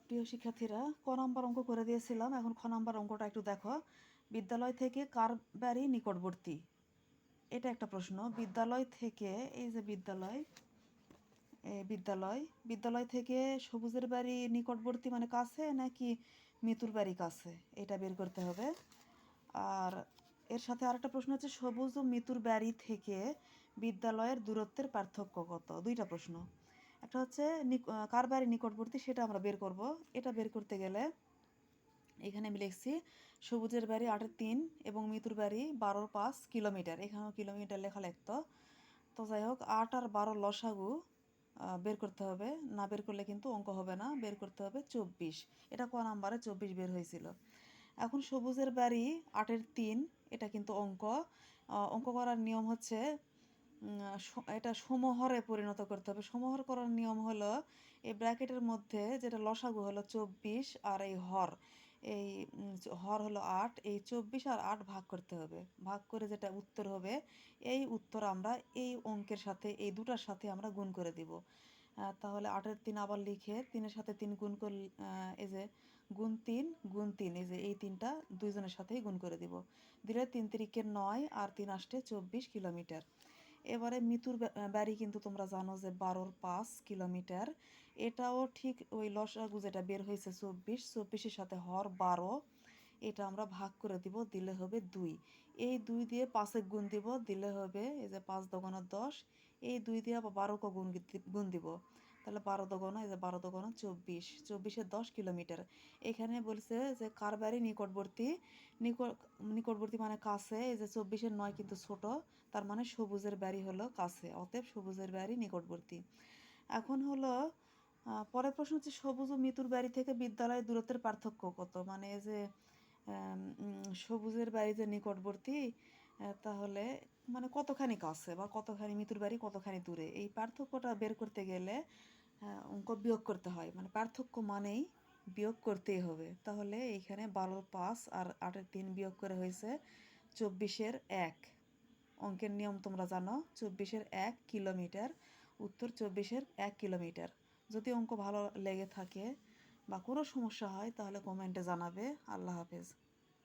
প্রিয় শিক্ষার্থীরা, ক নাম্বার অঙ্ক করে দিয়েছিলাম। এখন খ নাম্বার অঙ্কটা একটু দেখো। বিদ্যালয় থেকে কার বাড়ি নিকটবর্তী? এটা একটা প্রশ্ন। বিদ্যালয় থেকে, এই যে বিদ্যালয়, বিদ্যালয় থেকে সবুজের বাড়ি নিকটবর্তী মানে কাছে নাকি মিতুর বাড়ি কাছে, এটা বের করতে হবে। আর এর সাথে আরেকটা প্রশ্ন হচ্ছে, সবুজ ও মিতুর বাড়ি থেকে বিদ্যালয়ের দূরত্বের পার্থক্য কত? দুইটা প্রশ্ন। একটা হচ্ছে কার বাড়ি নিকটবর্তী, সেটা আমরা বের করব। এটা বের করতে গেলে এখানে আমি লিখছি সবুজের বাড়ি 8-3 এবং মিতুর বাড়ি 12-5 কিলোমিটার। এখানেও কিলোমিটার লেখা লাগতো। তো যাই হোক, 8 আর 12 লসাগু বের করতে হবে। না বের করলে কিন্তু অঙ্ক হবে না। বের করতে হবে 24। এটা ক নাম্বারে 24 বের হয়েছিল। এখন সবুজের বাড়ি 8-3, এটা কিন্তু অঙ্ক করার নিয়ম হচ্ছে এটা সমহরে পরিণত করতে হবে। সমহর করার নিয়ম হলো, এই ব্র্যাকেটের মধ্যে যেটা লসাগু হলো 24 আর এই এই হর হলো 8, এই 24 আর 8 ভাগ করতে হবে। ভাগ করে যেটা উত্তর হবে, এই উত্তর আমরা এই অঙ্কের সাথে, এই দুটার সাথে আমরা গুণ করে দিব। তাহলে 8-3 আবার লিখে 3-এর সাথে 3 গুণ করলে, এই যে গুণ 3, এই যে এই 3টা দুইজনের সাথেই গুণ করে দিব। দিলে 3 × 9 আর 3 আসতে 24 কিলোমিটার। এবারে মিতুর বাড়ি কিন্তু তোমরা জানো যে 12-5 কিলোমিটার। এটাও ঠিক ওই লসাগু যেটা বের হয়েছে 24-24-এর সাথে হর 12, এটা আমরা ভাগ করে দিব, দিলে হবে 2। এই 2 দিয়ে 5-এ গুণ দিব, দিলে হবে এই যে 5 × 10। এই 2 দিয়ে আবার 12কে গুণ দিব, তাহলে 12 × 10, এই যে 12 × 10 24, 24-এ 10 কিলোমিটার। এখানে বলছে যে কার বাড়ি নিকটবর্তী। নিকটবর্তী মানে কাছে। এই যে 24-এর 9 কিন্তু ছোট, তার মানে সবুজের বাড়ি হলো কাছে, অতএব সবুজের বাড়ি নিকটবর্তী। এখন হলো পরের প্রশ্ন হচ্ছে, সবুজ ও মিতুর বাড়ি থেকে বিদ্যালয়ের দূরত্বের পার্থক্য কত? মানে এই যে সবুজের বাড়ি যে নিকটবর্তী, তাহলে মানে কতখানি কাছে বা কতখানি, মিতুর বাড়ি কতখানি দূরে, এই পার্থক্যটা বের করতে গেলে অঙ্ক বিয়োগ করতে হয়। মানে পার্থক্য মানেই বিয়োগ করতেই হবে। তাহলে এইখানে 12-5 আর 8-3 বিয়োগ করে হয়েছে 24-এর 1। অঙ্কের নিয়ম তোমরা জানো, 24-এর 1 কিলোমিটার। উত্তর 24-এর 1 কিলোমিটার। যদি অঙ্ক ভালো লেগে থাকে বা কোনো সমস্যা হয় তাহলে কমেন্টে জানাবে। আল্লাহ হাফেজ।